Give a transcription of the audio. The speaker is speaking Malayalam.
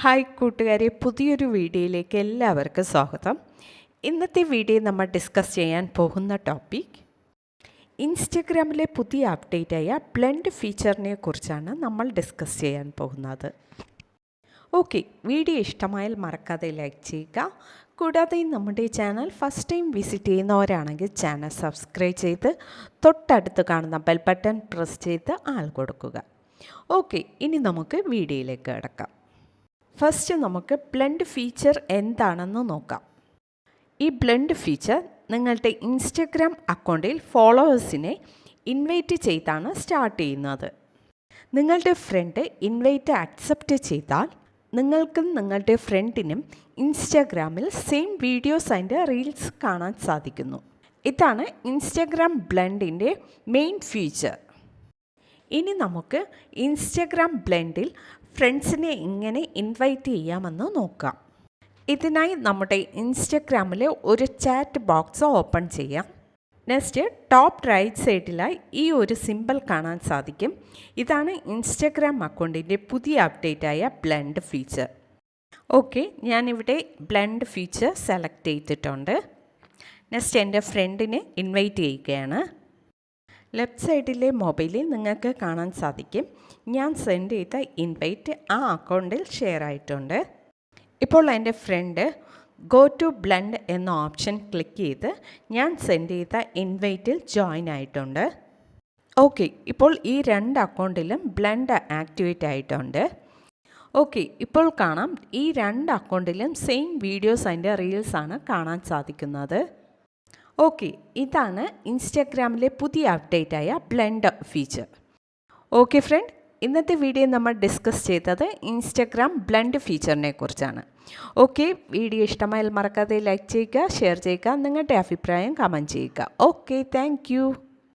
ഹായ് കൂട്ടുകാരെ, പുതിയൊരു വീഡിയോയിലേക്ക് എല്ലാവർക്കും സ്വാഗതം. ഇന്നത്തെ വീഡിയോ നമ്മൾ ഡിസ്കസ് ചെയ്യാൻ പോകുന്ന ടോപ്പിക് ഇൻസ്റ്റഗ്രാമിലെ പുതിയ അപ്ഡേറ്റായ ബ്ലെൻഡ് ഫീച്ചറിനെ കുറിച്ചാണ് നമ്മൾ ഡിസ്കസ് ചെയ്യാൻ പോകുന്നത്. ഓക്കെ, വീഡിയോ ഇഷ്ടമായാൽ മറക്കാതെ ലൈക്ക് ചെയ്യുക. കൂടാതെ നമ്മുടെ ചാനൽ ഫസ്റ്റ് ടൈം വിസിറ്റ് ചെയ്യുന്നവരാണെങ്കിൽ ചാനൽ സബ്സ്ക്രൈബ് ചെയ്ത് തൊട്ടടുത്ത് കാണുന്ന ബെൽ ബട്ടൺ പ്രസ് ചെയ്ത് ആൾ കൊടുക്കുക. ഓക്കെ, ഇനി നമുക്ക് വീഡിയോയിലേക്ക് കിടക്കാം. ഫസ്റ്റ് നമുക്ക് ബ്ലെൻഡ് ഫീച്ചർ എന്താണെന്ന് നോക്കാം. ഈ ബ്ലെൻഡ് ഫീച്ചർ നിങ്ങളുടെ ഇൻസ്റ്റഗ്രാം അക്കൗണ്ടിൽ ഫോളോവേഴ്സിനെ ഇൻവൈറ്റ് ചെയ്താണ് സ്റ്റാർട്ട് ചെയ്യുന്നത്. നിങ്ങളുടെ ഫ്രണ്ട് ഇൻവൈറ്റ് അക്സെപ്റ്റ് ചെയ്താൽ നിങ്ങൾക്കും നിങ്ങളുടെ ഫ്രണ്ടിനും ഇൻസ്റ്റഗ്രാമിൽ സെയിം വീഡിയോസ് ആൻഡ് റീൽസ് കാണാൻ സാധിക്കുന്നു. ഇതാണ് ഇൻസ്റ്റഗ്രാം ബ്ലെൻഡിൻ്റെ മെയിൻ ഫീച്ചർ. ഇനി നമുക്ക് ഇൻസ്റ്റഗ്രാം ബ്ലെൻഡിൽ ഫ്രണ്ട്സിനെ എങ്ങനെ ഇൻവൈറ്റ് ചെയ്യാമെന്ന് നോക്കാം. ഇതിനായി നമ്മുടെ ഇൻസ്റ്റഗ്രാമിൽ ഒരു ചാറ്റ് ബോക്സ് ഓപ്പൺ ചെയ്യാം. നെക്സ്റ്റ് ടോപ്പ് റൈറ്റ് സൈഡിലായി ഈ ഒരു സിമ്പിൾ കാണാൻ സാധിക്കും. ഇതാണ് ഇൻസ്റ്റഗ്രാം അക്കൗണ്ടിൻ്റെ പുതിയ അപ്ഡേറ്റായ ബ്ലെൻഡ് ഫീച്ചർ. ഓക്കെ, ഞാനിവിടെ ബ്ലെൻഡ് ഫീച്ചർ സെലക്ട് ചെയ്തിട്ടുണ്ട്. നെക്സ്റ്റ് എൻ്റെ ഫ്രണ്ടിനെ ഇൻവൈറ്റ് ചെയ്യുകയാണ്. ലെഫ്റ്റ് സൈഡിലെ മൊബൈലിൽ നിങ്ങൾക്ക് കാണാൻ സാധിക്കും ഞാൻ സെൻഡ് ചെയ്ത ഇൻവൈറ്റ് ആ അക്കൗണ്ടിൽ ഷെയർ ആയിട്ടുണ്ട്. ഇപ്പോൾ എൻ്റെ ഫ്രണ്ട് ഗോ ടു ബ്ലെൻഡ് എന്ന ഓപ്ഷൻ ക്ലിക്ക് ചെയ്ത് ഞാൻ സെൻഡ് ചെയ്ത ഇൻവൈറ്റിൽ ജോയിൻ ആയിട്ടുണ്ട്. ഓക്കെ, ഇപ്പോൾ ഈ രണ്ട് അക്കൗണ്ടിലും ബ്ലെൻഡ് ആക്ടിവേറ്റ് ആയിട്ടുണ്ട്. ഓക്കെ, ഇപ്പോൾ കാണാം ഈ രണ്ട് അക്കൗണ്ടിലും സെയിം വീഡിയോസ് ആൻഡ് റീൽസാണ് കാണാൻ സാധിക്കുന്നത്. ഓക്കെ, ഇതാണ് ഇൻസ്റ്റഗ്രാമിലെ പുതിയ അപ്ഡേറ്റായ ബ്ലെൻഡ് ഫീച്ചർ. ഓക്കെ ഫ്രണ്ട്, ഇന്നത്തെ വീഡിയോ നമ്മൾ ഡിസ്കസ് ചെയ്തത് ഇൻസ്റ്റഗ്രാം ബ്ലെൻഡ് ഫീച്ചറിനെ കുറിച്ചാണ്. ഓക്കെ, വീഡിയോ ഇഷ്ടമായാൽ മറക്കാതെ ലൈക്ക് ചെയ്യുക, ഷെയർ ചെയ്യുക, നിങ്ങളുടെ അഭിപ്രായം കമൻറ്റ് ചെയ്യുക. Okay, thank